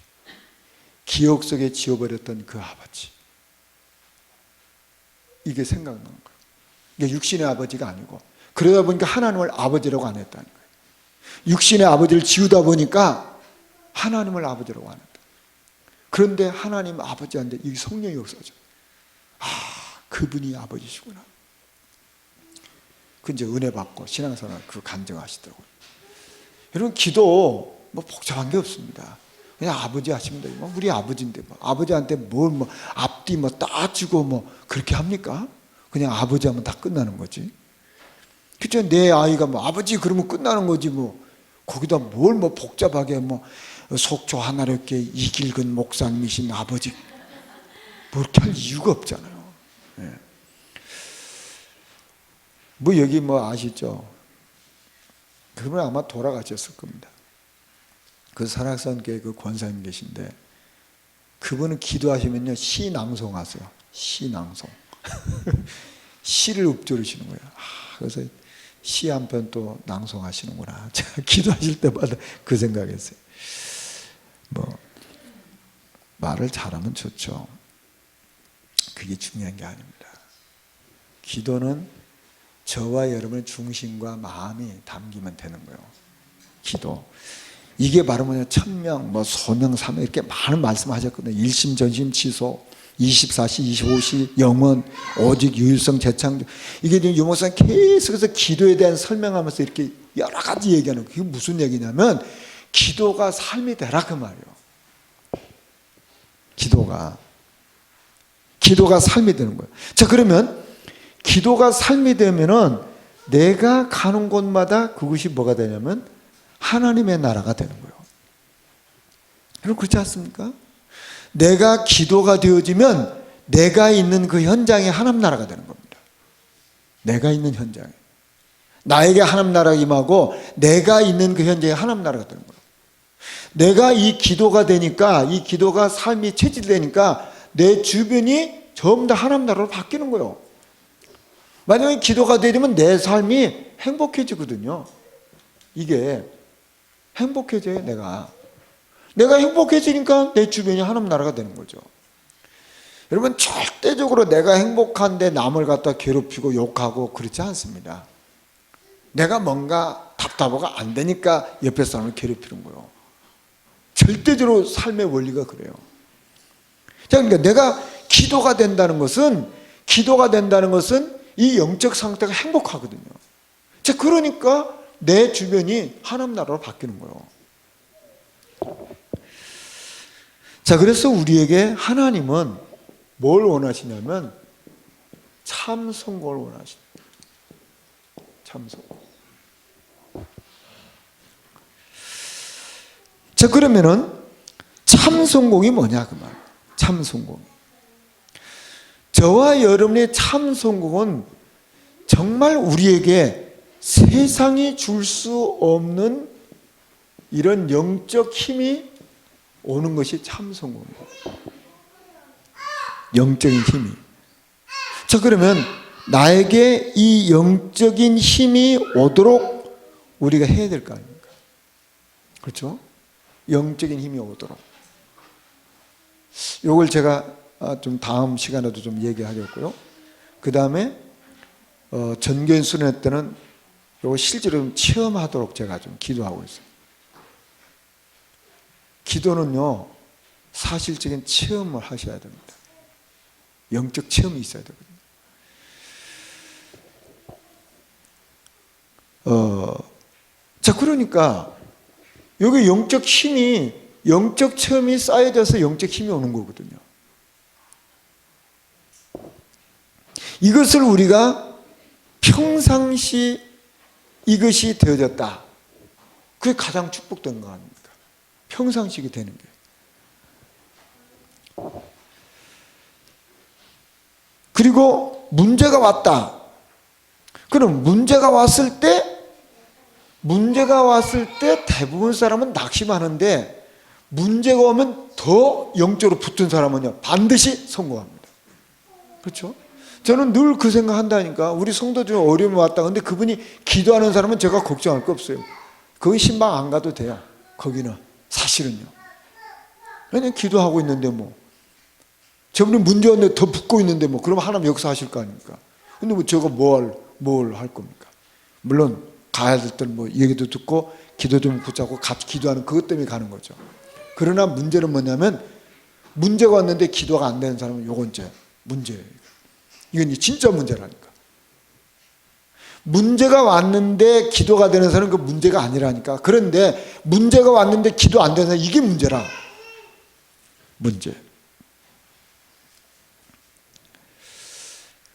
Speaker 1: 기억 속에 지워버렸던 그 아버지. 이게 생각나는 거예요. 이게 육신의 아버지가 아니고 그러다 보니까 하나님을 아버지라고 안 했다는 거예요. 육신의 아버지를 지우다 보니까 하나님을 아버지라고 안 했다. 그런데 하나님 아버지한테 이 성령이 역사죠. 그분이 아버지시구나. 그 이제 은혜 받고 신앙생활 그 간증하시더라고요. 여러분 기도 복잡한 게 없습니다. 그냥 아버지 하시면 돼요. 뭐 우리 아버지인데 뭐 아버지한테 뭘 뭐 앞뒤 뭐 따지고 뭐 그렇게 합니까? 그냥 아버지 하면 다 끝나는 거지. 그죠? 내 아이가 뭐 아버지 그러면 끝나는 거지 뭐 거기다 뭘 뭐 복잡하게 뭐 속초 하나롭게 이길근 목사님이신 아버지 뭐 이렇게 할 이유가 없잖아요. 예. 뭐 여기 뭐 아시죠? 그분 아마 돌아가셨을 겁니다. 그 산악산교회 그 권사님 계신데 그분은 기도하시면요 시 낭송하세요. 시 낭송. 시를 읊조리시는 거예요. 그래서 시 한 편 또 낭송하시는구나. 제가 기도하실 때마다 그 생각했어요. 뭐 말을 잘하면 좋죠. 그게 중요한 게 아닙니다. 기도는 저와 여러분의 중심과 마음이 담기면 되는 거예요. 기도. 이게 바로 뭐냐 천명, 뭐 소명, 사명 이렇게 많은 말씀하셨거든요. 일심, 전심, 치소, 24시, 25시, 영원, 오직, 유일성, 재창조. 이게 지금 유목사님 계속해서 기도에 대한 설명하면서 이렇게 여러 가지 얘기하는 거예요. 그게 무슨 얘기냐면 기도가 삶이 되라 그 말이에요. 기도가 삶이 되는 거예요. 자, 그러면 기도가 삶이 되면은 내가 가는 곳마다 그것이 뭐가 되냐면 하나님의 나라가 되는 거예요. 여러분 그렇지 않습니까? 내가 기도가 되어지면 내가 있는 그 현장에 하나님 나라가 되는 겁니다. 내가 있는 현장에. 나에게 하나님 나라가 임하고 내가 있는 그 현장에 하나님 나라가 되는 거예요. 내가 이 기도가 되니까 이 기도가 삶이 체질되니까 내 주변이 전부 다 하나님 나라로 바뀌는 거예요. 만약에 기도가 되면 내 삶이 행복해지거든요. 이게 행복해져요. 내가 행복해지니까 내 주변이 하나님 나라가 되는 거죠. 여러분 절대적으로 내가 행복한데 남을 갖다 괴롭히고 욕하고 그렇지 않습니다. 내가 뭔가 답답하고 안 되니까 옆에 사람을 괴롭히는 거예요. 절대적으로 삶의 원리가 그래요. 자, 그러니까 내가 기도가 된다는 것은 이 영적 상태가 행복하거든요. 자, 그러니까 내 주변이 하나님 나라로 바뀌는 거예요. 자, 그래서 우리에게 하나님은 뭘 원하시냐면 참 성공을 원하십니다. 참 성공. 자, 그러면은 참 성공이 뭐냐 그 말. 참 성공. 저와 여러분의 참 성공은 정말 우리에게 세상이 줄 수 없는 이런 영적 힘이 오는 것이 참 성공입니다. 영적인 힘이. 자, 그러면 나에게 이 영적인 힘이 오도록 우리가 해야 될 거 아닙니까? 그렇죠? 영적인 힘이 오도록. 이걸 제가 좀 다음 시간에도 좀 얘기하겠고요. 그 다음에 전교인 수련회 때는 이거 실제로 좀 체험하도록 제가 좀 기도하고 있어요. 기도는요 사실적인 체험을 하셔야 됩니다. 영적 체험이 있어야 되거든요. 자, 그러니까 여기 영적 체험이 쌓여져서 영적 힘이 오는 거거든요. 이것을 우리가 평상시 이것이 되어졌다. 그게 가장 축복된 거 아닙니까? 평상시게 되는 게. 그리고 문제가 왔다. 그럼 문제가 왔을 때 대부분 사람은 낙심하는데 문제가 오면 더 영적으로 붙은 사람은요 반드시 성공합니다. 그렇죠? 저는 늘 그 생각한다니까. 우리 성도들이 어려움이 왔다. 근데 그분이 기도하는 사람은 제가 걱정할 거 없어요. 거기 신방 안 가도 돼요. 거기는 사실은요. 그냥 기도하고 있는데 뭐 저분이 문제 왔는데 더 붙고 있는데 뭐 그러면 하나님 역사하실 거 아닙니까? 근데 뭐 저거 뭘 할 겁니까? 물론 가야 될 때는 뭐 얘기도 듣고 기도 좀 붙잡고 같이 기도하는 그것 때문에 가는 거죠. 그러나 문제는 뭐냐면 문제가 왔는데 기도가 안 되는 사람은 요건 이제 문제예요. 이건 진짜 문제라니까. 문제가 왔는데 기도가 되는 사람은 그 문제가 아니라니까. 그런데 문제가 왔는데 기도 안 되는 사람 이게 문제라. 문제.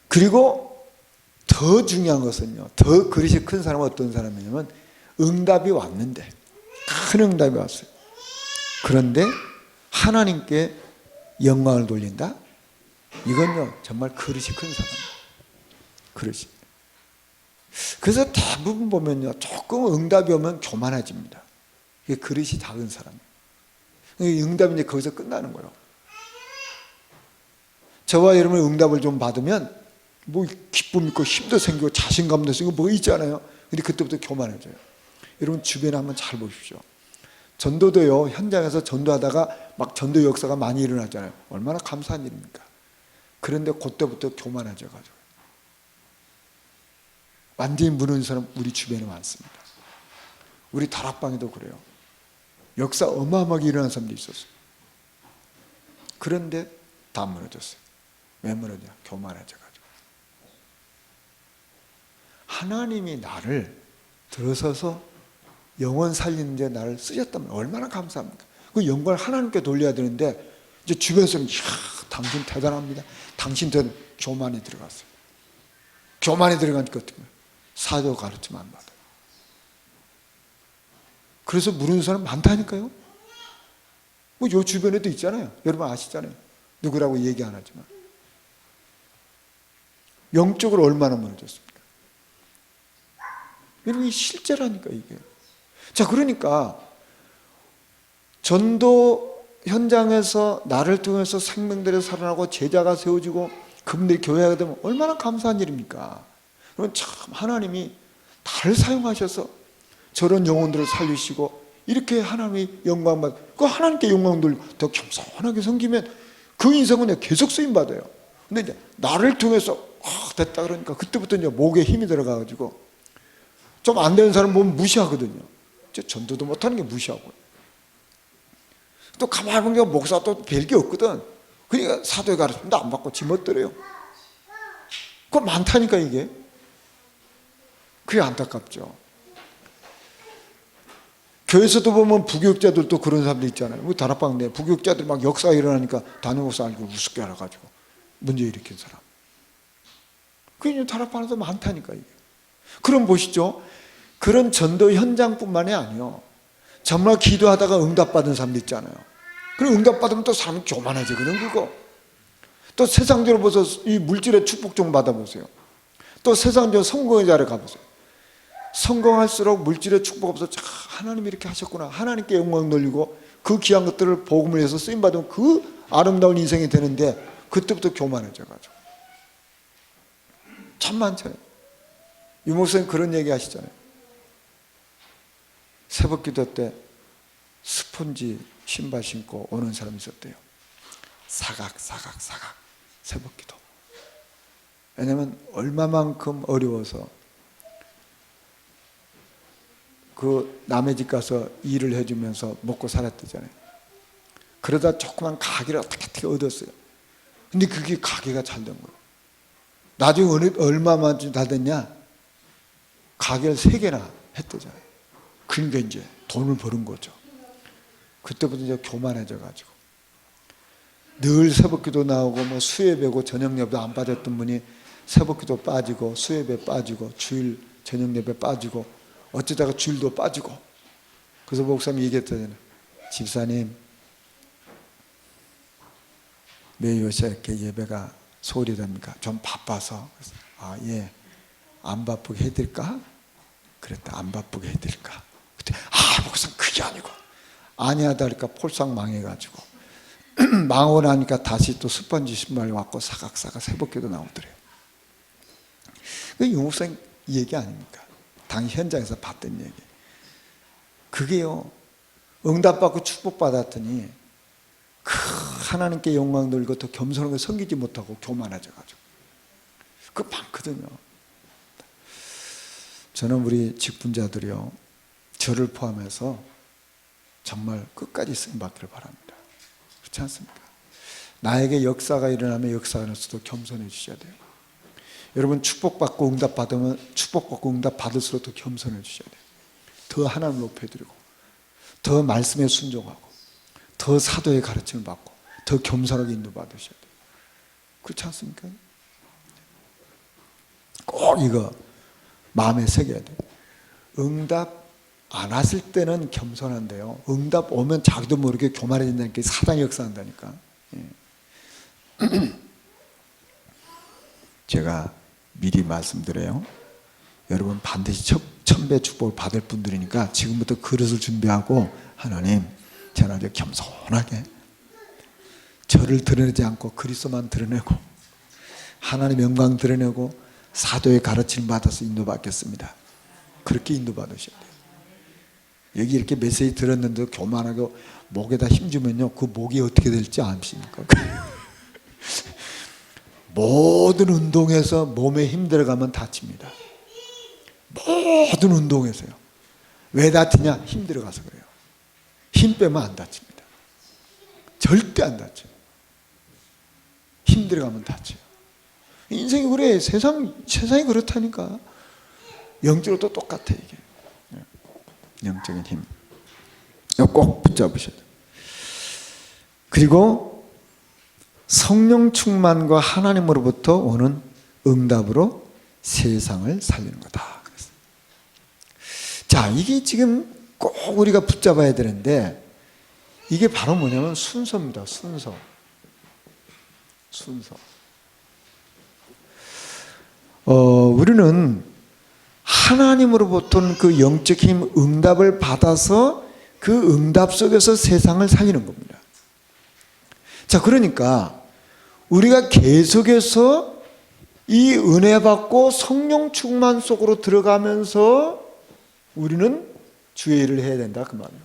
Speaker 1: 그리고 더 중요한 것은요, 더 그릇이 큰 사람은 어떤 사람이냐면 응답이 왔는데, 큰 응답이 왔어요. 그런데 하나님께 영광을 돌린다? 이건요 정말 그릇이 큰 사람이에요. 그릇이. 그래서 대부분 보면요 조금 응답이 오면 교만해집니다. 이게 그릇이 작은 사람. 응답이 이제 거기서 끝나는 거예요. 저와 여러분이 응답을 좀 받으면 뭐 기쁨 있고 힘도 생기고 자신감도 생기고 뭐 있잖아요. 근데 그때부터 교만해져요. 여러분 주변에 한번 잘 보십시오. 전도도요, 현장에서 전도하다가 막 전도 역사가 많이 일어나잖아요. 얼마나 감사한 일입니까? 그런데 그때부터 교만해져가지고 완전히 무너진 사람 우리 주변에 많습니다. 우리 다락방에도 그래요. 역사 어마어마하게 일어난 사람도 있었어요. 그런데 다 무너졌어요. 왜 무너져? 교만해져가지고. 하나님이 나를 들어서서 영원 살리는 데 나를 쓰셨다면 얼마나 감사합니까? 그 영광을 하나님께 돌려야 되는데 이제 주변 사람이 당신 대단합니다. 당신 교만에 들어갔어요. 교만에 들어가니까 어떻게 해요? 사도 가르침 안 받아요. 그래서 무너진 사람 많다니까요. 뭐 요 주변에도 있잖아요. 여러분 아시잖아요. 누구라고 얘기 안 하지만 영적으로 얼마나 무너졌습니까? 여러분 이 실제라니까 이게. 자, 그러니까 전도 현장에서 나를 통해서 생명들이 살아나고 제자가 세워지고 그분들이 교회가 되면 얼마나 감사한 일입니까? 그러면 참 하나님이 나를 사용하셔서 저런 영혼들을 살리시고 이렇게 하나님의 영광 받고 그 하나님께 영광 돌리고 더 겸손하게 섬기면 그 인생은 계속 쓰임 받아요. 근데 이제 나를 통해서 됐다 그러니까 그때부터 이제 목에 힘이 들어가가지고 좀 안 되는 사람 보면 무시하거든요. 전도도 못하는 게 무시하고. 또 가만히 보면 목사 또 별게 없거든. 그러니까 사도의 가르침도 안 받고 지멋대로요. 그거 많다니까 이게. 그게 안타깝죠. 교회에서도 보면 부교육자들도 그런 사람들 있잖아요. 우리 다락방 내 부교육자들 막 역사가 일어나니까 담임 목사 알고 우습게 알아가지고 문제 일으킨 사람. 그게 다락방에서 많다니까 이게. 그럼 보시죠. 그런 전도 현장뿐만이 아니요. 정말 기도하다가 응답받은 사람도 있잖아요. 그럼 응답받으면 또 사람이 교만해지거든 그거. 또 세상적으로 보서 이 물질의 축복 좀 받아보세요. 또 세상적으로 성공의 자리에 가보세요. 성공할수록 물질의 축복 없어서 하나님이 이렇게 하셨구나. 하나님께 영광 돌리고 그 귀한 것들을 복음을 위해서 쓰임받으면 그 아름다운 인생이 되는데 그때부터 교만해져가지고. 참 많잖아요. 유 목사님 그런 얘기 하시잖아요. 새벽 기도 때 스폰지 신발 신고 오는 사람이 있었대요. 사각 새벽 기도. 왜냐면 얼마만큼 어려워서 그 남의 집 가서 일을 해주면서 먹고 살았대잖아요. 그러다 조그만 가게를 어떻게 얻었어요. 근데 그게 가게가 잘 된 거예요. 나중에 얼마만 다 됐냐? 가게를 3개나 했대잖아요. 그러니까 이제 돈을 버는 거죠. 그때부터 이제 교만해져가지고 늘 새벽기도 나오고 뭐 수예배고 저녁예배도 안 빠졌던 분이 새벽기도 빠지고 수예배 빠지고 주일 저녁예배 빠지고 어쩌다가 주일도 빠지고. 그래서 목사님이 얘기했잖아요. 집사님 왜 요새 이렇게 예배가 소홀히 됩니까? 좀 바빠서. 그래서 예, 안 바쁘게 해드릴까? 그랬다. 안 바쁘게 해드릴까? 그때 목사님 그게 아니고 아니하다 하니까 폴상 망해가지고 망하고 나니까 다시 또 스펀지 신발이 왔고 사각사각 새벽기도 나오더래요. 그 유목사님 얘기 아닙니까? 당 현장에서 봤던 얘기. 그게요 응답받고 축복받았더니 하나님께 영광 돌리고 더 겸손하게 섬기지 못하고 교만해져가지고 그거 많거든요. 저는 우리 직분자들이요 저를 포함해서 정말 끝까지 쓰임받기를 바랍니다. 그렇지 않습니까? 나에게 역사가 일어나면 역사가 일어날수도 겸손해 주셔야 돼요. 여러분 축복받고 응답받으면 축복받고 응답받을수록 더 겸손해 주셔야 돼요. 더 하나님을 높여드리고 더 말씀에 순종하고 더 사도의 가르침을 받고 더 겸손하게 인도받으셔야 돼요. 그렇지 않습니까? 꼭 이거 마음에 새겨야 돼요. 응답 안 왔을 때는 겸손한데요, 응답 오면 자기도 모르게 교만해진다니까. 사단이 역사한다니까. 제가 미리 말씀드려요. 여러분 반드시 천배 축복을 받을 분들이니까 지금부터 그릇을 준비하고, 하나님 저는 아주 겸손하게 저를 드러내지 않고 그리스도만 드러내고 하나님의 영광 드러내고 사도의 가르침을 받아서 인도받겠습니다. 그렇게 인도받으셔야 돼요. 여기 이렇게 메시지 들었는데도 교만하고 목에다 힘주면요, 그 목이 어떻게 될지 아십니까? 모든 운동에서 몸에 힘 들어가면 다칩니다. 모든 운동에서요. 왜 다치냐? 힘 들어가서 그래요. 힘 빼면 안 다칩니다. 절대 안 다쳐요. 힘 들어가면 다쳐요. 인생이 그래. 세상이 그렇다니까. 영적으로도 똑같아 이게. 영적인 힘. 이거 꼭 붙잡으셔야 돼요. 그리고 성령 충만과 하나님으로부터 오는 응답으로 세상을 살리는 거다. 자, 이게 지금 꼭 우리가 붙잡아야 되는데, 이게 바로 뭐냐면 순서입니다. 순서. 우리는 하나님으로부터는 그 영적 힘, 응답을 받아서 그 응답 속에서 세상을 살리는 겁니다. 자, 그러니까 우리가 계속해서 이 은혜 받고 성령 충만 속으로 들어가면서 우리는 주의 일을 해야 된다 그 말이에요.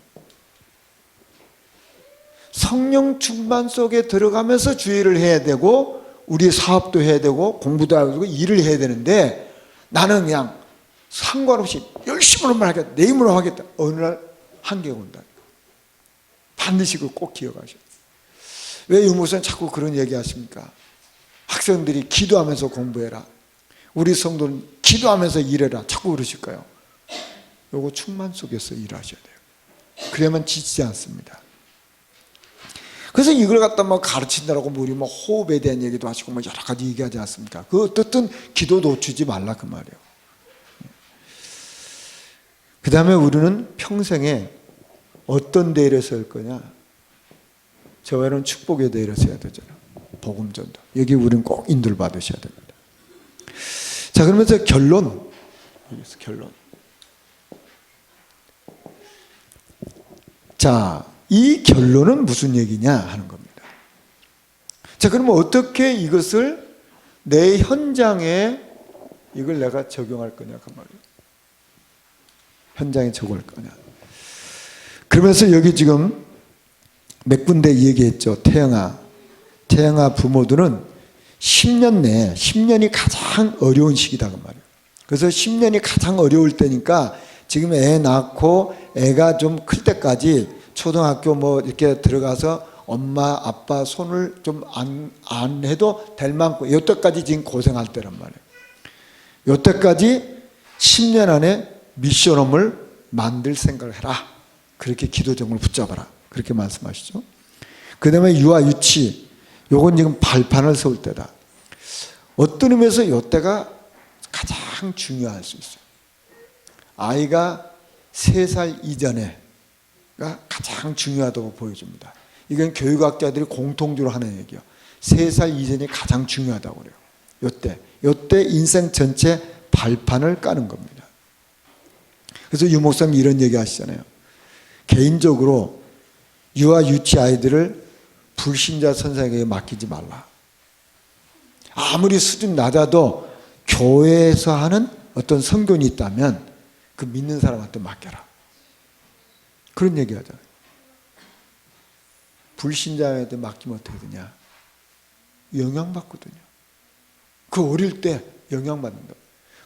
Speaker 1: 성령 충만 속에 들어가면서 주의 일을 해야 되고, 우리 사업도 해야 되고 공부도 하고 일을 해야 되는데, 나는 그냥 상관없이 열심히 하겠다, 내 힘으로 하겠다. 어느 날 한계가 온다. 반드시 그거 꼭 기억하셔야 돼요. 왜 유목사님 자꾸 그런 얘기 하십니까? 학생들이 기도하면서 공부해라, 우리 성도는 기도하면서 일해라, 자꾸 그러실까요? 요거 충만 속에서 일하셔야 돼요. 그래야만 지치지 않습니다. 그래서 이걸 갖다 뭐 가르친다라고 우리 뭐 호흡에 대한 얘기도 하시고 뭐 여러 가지 얘기하지 않습니까? 그 어떻든 기도 놓치지 말라 그 말이에요. 그 다음에 우리는 평생에 어떤 대회를 설 거냐? 저와는 축복의 대회를 서야 되잖아요. 복음전도. 여기 우리는 꼭 인도를 받으셔야 됩니다. 자, 그러면서 결론. 자, 이 결론은 무슨 얘기냐 하는 겁니다. 자, 그러면 어떻게 이것을 내 현장에 이걸 내가 적용할 거냐 그 말이에요. 현장에 적용할 거냐. 그러면서 여기 지금 몇 군데 얘기했죠. 태영아 부모들은 10년 내에 10년이 가장 어려운 시기다 그 말이에요. 그래서 10년이 가장 어려울 때니까 지금 애 낳고 애가 좀 클 때까지 초등학교 뭐 이렇게 들어가서 엄마 아빠 손을 좀 안 해도 될 만큼 이때까지 지금 고생할 때란 말이에요. 이때까지 10년 안에 미션홈을 만들 생각을 해라. 그렇게 기도 제목을 붙잡아라. 그렇게 말씀하시죠. 그 다음에 유아 유치, 요건 지금 발판을 세울 때다. 어떤 의미에서 이때가 가장 중요할 수 있어요. 아이가 3살 이전에가 가장 중요하다고 보여줍니다. 이건 교육학자들이 공통적으로 하는 얘기예요. 3살 이전이 가장 중요하다고 그래요. 이때 인생 전체 발판을 까는 겁니다. 그래서 유 목사님 이런 얘기 하시잖아요. 개인적으로 유아 유치 아이들을 불신자 선생에게 맡기지 말라. 아무리 수준 낮아도 교회에서 하는 어떤 선교이 있다면 그 믿는 사람한테 맡겨라. 그런 얘기 하잖아요. 불신자한테 맡기면 어떻게 되냐? 영향받거든요. 그 어릴 때 영향받는다.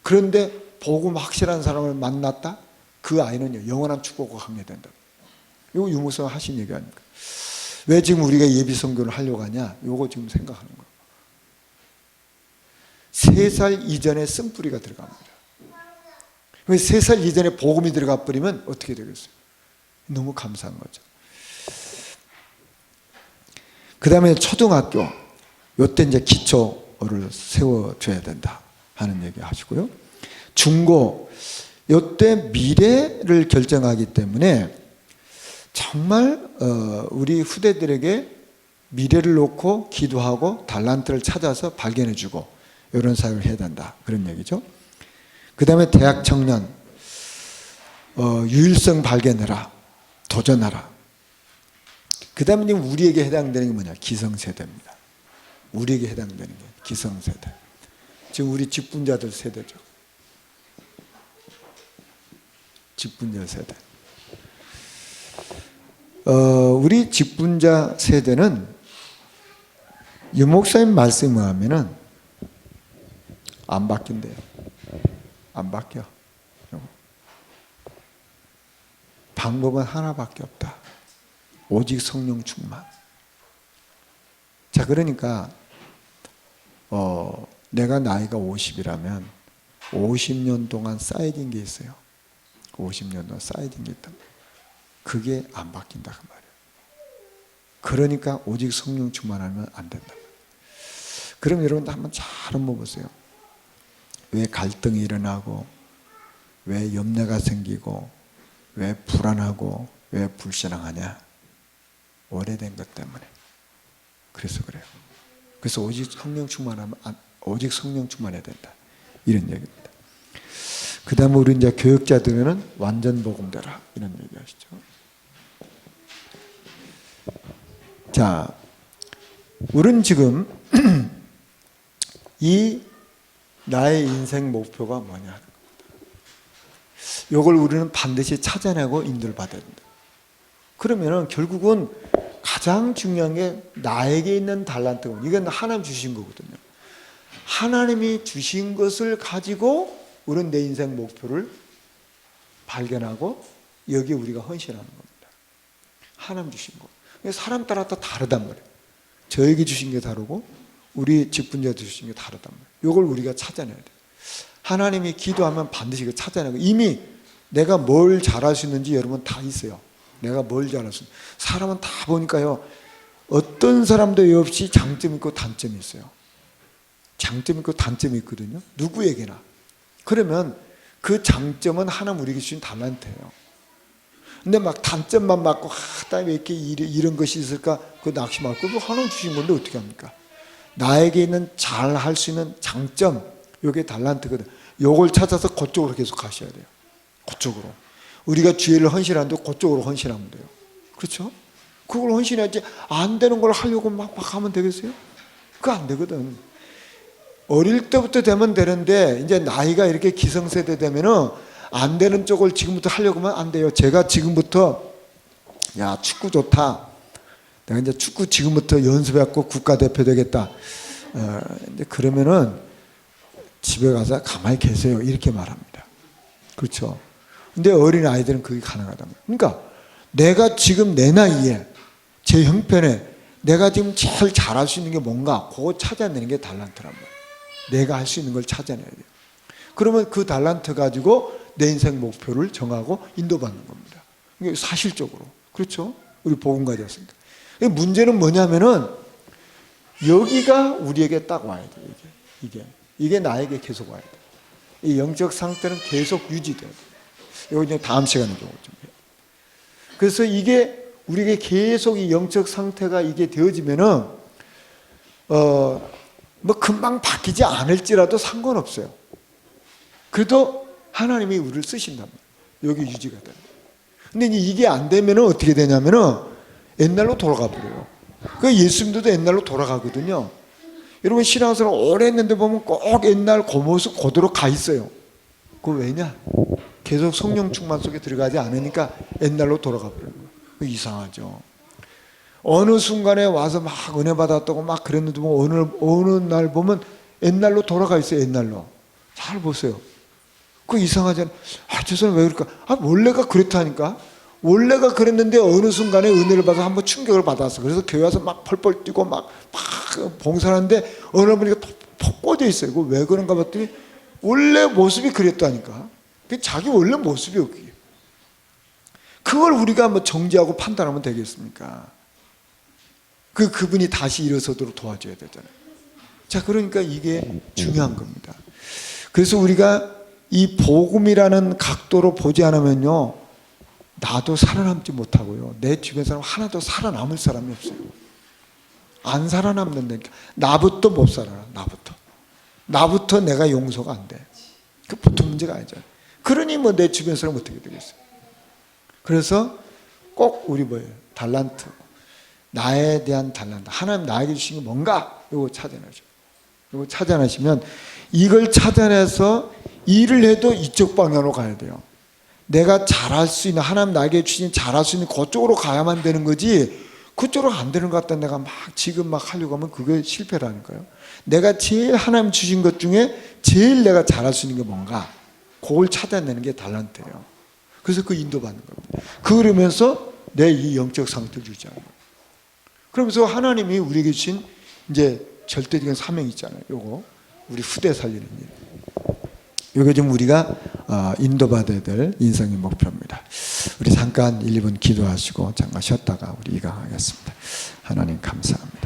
Speaker 1: 그런데 복음 확실한 사람을 만났다? 그 아이는요, 영원한 축복을 갖게 된다. 이거 유목사가 하신 얘기 아닙니까? 왜 지금 우리가 예비 선교를 하려고 하냐? 이거 지금 생각하는 거예요. 3살 이전에 쓴뿌리가 들어갑니다. 3살 이전에 복음이 들어가 버리면 어떻게 되겠어요? 너무 감사한 거죠. 그 다음에 초등학교, 요때 이제 기초를 세워줘야 된다 하는 얘기 하시고요. 중고, 요때 미래를 결정하기 때문에 정말 우리 후대들에게 미래를 놓고 기도하고 달란트를 찾아서 발견해주고 이런 사역을 해야 된다, 그런 얘기죠. 그 다음에 대학 청년, 유일성 발견해라, 도전하라. 그 다음에 우리에게 해당되는 게 뭐냐, 기성세대입니다. 우리에게 해당되는 게 기성세대. 지금 우리 직분자들 세대죠. 직분자 세대. 우리 직분자 세대는 유 목사님 말씀을 하면은 안 바뀐대요. 안 바뀌어. 방법은 하나밖에 없다. 오직 성령 충만. 자, 그러니까 내가 나이가 50이라면 50년 동안 쌓여진 게 있어요. 50년 동안 쌓여진 게 있단 말이에요. 그게 안 바뀐다 그 말이에요. 그러니까 오직 성령 충만하면 안 된다. 그럼 여러분들 한번 잘 한번 보세요. 왜 갈등이 일어나고, 왜 염려가 생기고, 왜 불안하고, 왜 불신앙하냐? 오래된 것 때문에. 그래서 그래요. 그래서 오직 성령 충만하면 오직 성령 충만해야 된다, 이런 얘기입니다. 그 다음에 우리 이제 교육자들은 완전 복음되라, 이런 얘기 하시죠. 자, 우리는 지금 이 나의 인생 목표가 뭐냐 하는 겁니다. 이걸 우리는 반드시 찾아내고 인도를 받아야 된다. 그러면은 결국은 가장 중요한 게 나에게 있는 달란트가, 이건 하나님 주신 거거든요. 하나님이 주신 것을 가지고 우리는 내 인생 목표를 발견하고 여기에 우리가 헌신하는 겁니다. 하나님 주신 거. 사람 따라 다 다르단 말이에요. 저에게 주신 게 다르고 우리 직분자들 주신 게 다르단 말이에요. 이걸 우리가 찾아내야 돼요. 하나님이 기도하면 반드시 이거 찾아내고, 이미 내가 뭘 잘할 수 있는지 여러분 다 있어요. 내가 뭘 잘할 수 있는지. 사람은 다 보니까요, 어떤 사람도 없이 장점이 있고 단점이 있어요. 장점이 있고 단점이 있거든요. 누구에게나. 그러면 그 장점은 하나님 우리에게 주신 달란트예요. 근데 막 단점만 맞고, 왜 이렇게 이런 것이 있을까? 그 낙심하고, 그거 하나님 주신 건데 어떻게 합니까? 나에게 있는 잘 할 수 있는 장점, 이게 달란트거든. 요걸 찾아서 그쪽으로 계속 가셔야 돼요. 그쪽으로. 우리가 주의를 헌신하는데 그쪽으로 헌신하면 돼요. 그렇죠? 그걸 헌신해야지. 안 되는 걸 하려고 막 하면 되겠어요? 그거 안 되거든. 어릴 때부터 되면 되는데, 이제 나이가 이렇게 기성세대 되면은 안 되는 쪽을 지금부터 하려고 하면 안 돼요. 제가 지금부터, 야, 축구 좋다. 내가 이제 축구 지금부터 연습해갖고 국가대표 되겠다. 이제 그러면은 집에 가서 가만히 계세요, 이렇게 말합니다. 그렇죠? 근데 어린 아이들은 그게 가능하단 말이에요. 그러니까 내가 지금 내 나이에 제 형편에 내가 지금 제일 잘할 수 있는 게 뭔가, 그거 찾아내는 게 달란트란 말이에요. 내가 할 수 있는 걸 찾아내야 돼요. 그러면 그 달란트 가지고 내 인생 목표를 정하고 인도받는 겁니다. 이게 사실적으로. 그렇죠? 우리 복음 가졌습니다. 문제는 뭐냐면은 여기가 우리에게 딱 와야 돼요. 이게 나에게 계속 와야 돼요. 이 영적 상태는 계속 유지돼요. 이거 이제 다음 시간에 좀 해요. 그래서 이게 우리에게 계속 이 영적 상태가 이게 되어지면은 뭐 금방 바뀌지 않을지라도 상관없어요. 그래도 하나님이 우리를 쓰신단 말이에요. 여기 유지가 돼요. 근데 이게 안 되면은 어떻게 되냐면은 옛날로 돌아가 버려요. 그 예수님도 옛날로 돌아가거든요. 여러분 신앙생활 오래 했는데 보면 꼭 옛날 그 모습 그대로 가 있어요. 그거 왜냐? 계속 성령 충만 속에 들어가지 않으니까 옛날로 돌아가 버려요. 이상하죠. 어느 순간에 와서 막 은혜 받았다고 막 그랬는데 어느 날 보면 옛날로 돌아가 있어요. 옛날로. 잘 보세요. 그거 이상하잖아요. 저 사람 왜 그럴까? 원래가 그렇다니까. 원래가 그랬는데 어느 순간에 은혜를 받아서 한번 충격을 받았어. 그래서 교회 와서 막 펄펄 뛰고 막 봉사하는데 어느 날 보니까 푹 꽂혀 있어요. 그거 왜 그런가 봤더니 원래 모습이 그랬다니까. 자기 원래 모습이요. 그게. 그걸 우리가 뭐 정지하고 판단하면 되겠습니까? 그분이 다시 일어서도록 도와줘야 되잖아요. 자, 그러니까 이게 중요한 겁니다. 그래서 우리가 이 복음이라는 각도로 보지 않으면요, 나도 살아남지 못하고요, 내 주변 사람 하나도 살아남을 사람이 없어요. 안 살아남는다니까. 나부터 못 살아나. 나부터 내가 용서가 안 돼. 그 보통 문제가 아니잖아요. 그러니 뭐 내 주변 사람 어떻게 되겠어요. 그래서 꼭 우리 뭐예요, 달란트, 나에 대한 달란트, 하나님 나에게 주신 게 뭔가, 이거 찾아내죠. 이거 찾아내시면, 이걸 찾아내서 일을 해도 이쪽 방향으로 가야 돼요. 내가 잘할 수 있는, 하나님 나에게 주신 잘할 수 있는 그쪽으로 가야만 되는 거지, 그쪽으로 안 되는 것 같다 내가 막 지금 막 하려고 하면 그게 실패라니까요. 내가 제일 하나님 주신 것 중에 제일 내가 잘할 수 있는 게 뭔가, 그걸 찾아내는 게 달란트예요. 그래서 그 인도받는 겁니다. 그러면서 내 이 영적 상태를 유지하는 거예요. 그러면서 하나님이 우리에게 주신 이제 절대적인 사명이 있잖아요. 요거 우리 후대 살리는 일. 요게 좀 우리가 인도받아야 될 인생의 목표입니다. 우리 잠깐 1, 2분 기도하시고 잠깐 쉬었다가 우리 이강하겠습니다. 하나님 감사합니다.